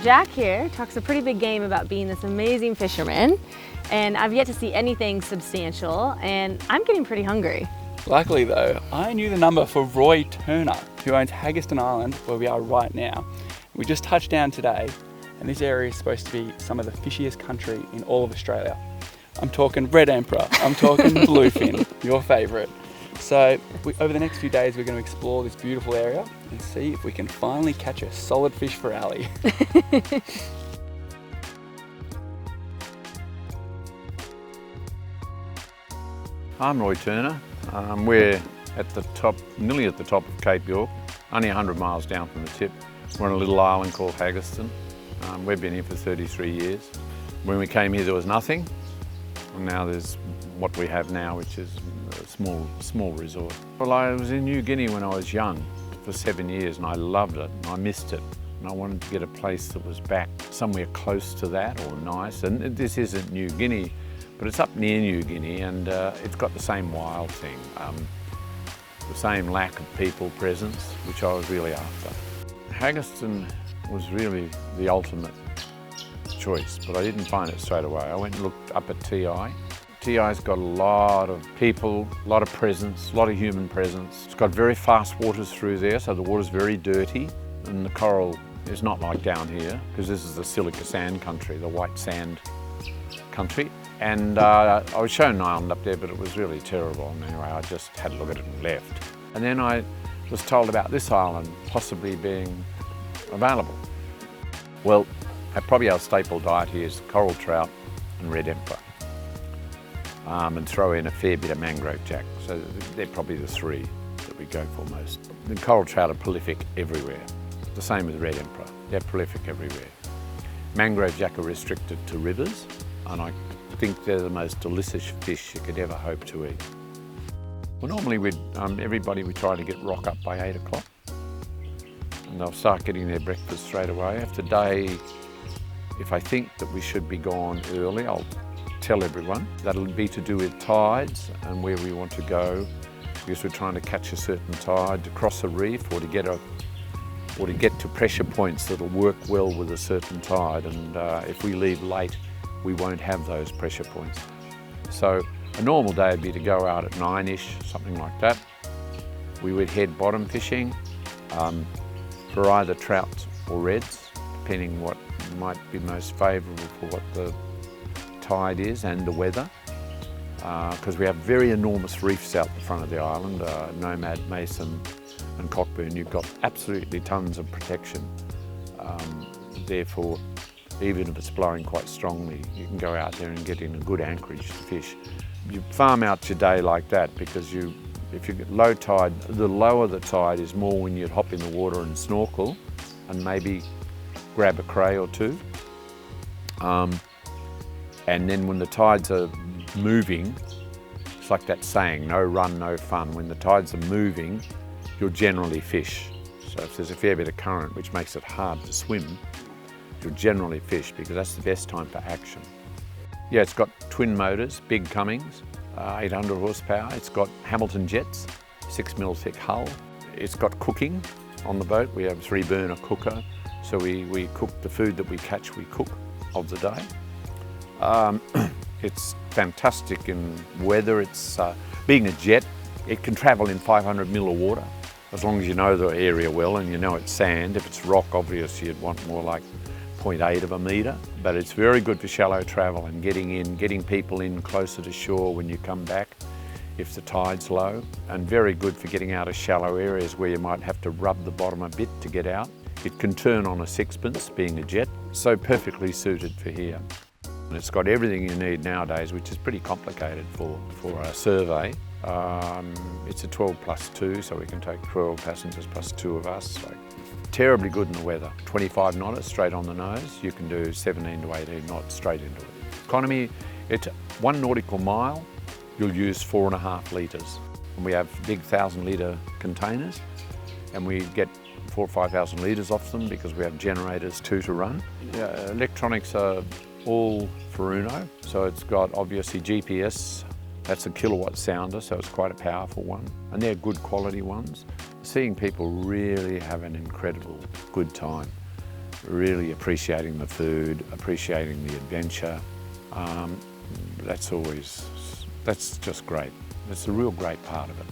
Jack here talks a pretty big game about being this amazing fisherman, and I've yet to see anything substantial, and I'm getting pretty hungry. Luckily though, I knew the number for Roy Turner, who owns Haggerstone Island, where we are right now. We just touched down today, and this area is supposed to be some of the fishiest country in all of Australia. I'm talking red emperor, I'm talking bluefin, your favourite. So over the next few days, we're going to explore this beautiful area and see if we can finally catch a solid fish for Ali. I'm Roy Turner. We're at the top, nearly at the top of Cape York, only 100 miles down from the tip. We're on a little island called Haggerstone. We've been here for 33 years. When we came here, there was nothing, and now there's what we have now, which is a small resort. Well, I was in New Guinea when I was young for 7 years, and I loved it, and I missed it. And I wanted to get a place that was back somewhere close to that or nice. And this isn't New Guinea, but it's up near New Guinea, and it's got the same wild thing, the same lack of people presence, which I was really after. Haggerstone was really the ultimate choice, but I didn't find it straight away. I went and looked up at TI. TI's got a lot of people, a lot of presence, a lot of human presence. It's got very fast waters through there, so the water's very dirty, and the coral is not like down here, because this is the silica sand country, the white sand country. And I was shown an island up there, but it was really terrible. And anyway, I just had a look at it and left. And then I was told about this island possibly being available. Well, probably our staple diet here is coral trout and red emperor. And throw in a fair bit of mangrove jack. So they're probably the three that we go for most. The coral trout are prolific everywhere. The same with red emperor. They're prolific everywhere. Mangrove jack are restricted to rivers, and I think they're the most delicious fish you could ever hope to eat. Well, normally we try to get rock up by 8 o'clock, and they'll start getting their breakfast straight away. If today, if I think that we should be gone early, I'll tell everyone. That'll be to do with tides and where we want to go, because we're trying to catch a certain tide to cross a reef or to get to pressure points that'll work well with a certain tide. And if we leave late, we won't have those pressure points. So a normal day would be to go out at 9-ish, something like that. We would head bottom fishing for either trout or reds, depending what might be most favourable for what the tide is and the weather, because we have very enormous reefs out the front of the island, Nomad, Mason and Cockburn. You've got absolutely tons of protection. Therefore, even if it's blowing quite strongly, you can go out there and get in a good anchorage to fish. You farm out your day like that, because if you get low tide, the lower the tide is more when you'd hop in the water and snorkel and maybe grab a cray or two. And then when the tides are moving, it's like that saying, no run, no fun. When the tides are moving, you'll generally fish. So if there's a fair bit of current, which makes it hard to swim, you'll generally fish, because that's the best time for action. Yeah, it's got twin motors, big Cummins, 800 horsepower. It's got Hamilton jets, 6mm thick hull. It's got cooking on the boat. We have a 3-burner cooker. So we cook the food that we catch, we cook of the day. It's fantastic in weather. It's being a jet, it can travel in 500mm of water, as long as you know the area well and you know it's sand. If it's rock, obviously you'd want more like 0.8 of a metre, but it's very good for shallow travel and getting people in closer to shore when you come back if the tide's low, and very good for getting out of shallow areas where you might have to rub the bottom a bit to get out. It can turn on a sixpence, being a jet, so perfectly suited for here. And it's got everything you need nowadays, which is pretty complicated for a survey. It's a 12+2, so we can take 12 passengers plus 2 of us. So terribly good in the weather. 25 knots straight on the nose. You can do 17 to 18 knots straight into it. Economy, it's 1 nautical mile, you'll use 4.5 litres. And we have big 1,000-litre containers, and we get 4,000 or 5,000 litres off them because we have generators 2 to run. Electronics are all Furuno, so it's got obviously GPS. That's a kilowatt sounder, so it's quite a powerful one, and they're good quality ones. Seeing people really have an incredible good time. really appreciating the food, appreciating the adventure. That's just great. It's a real great part of it.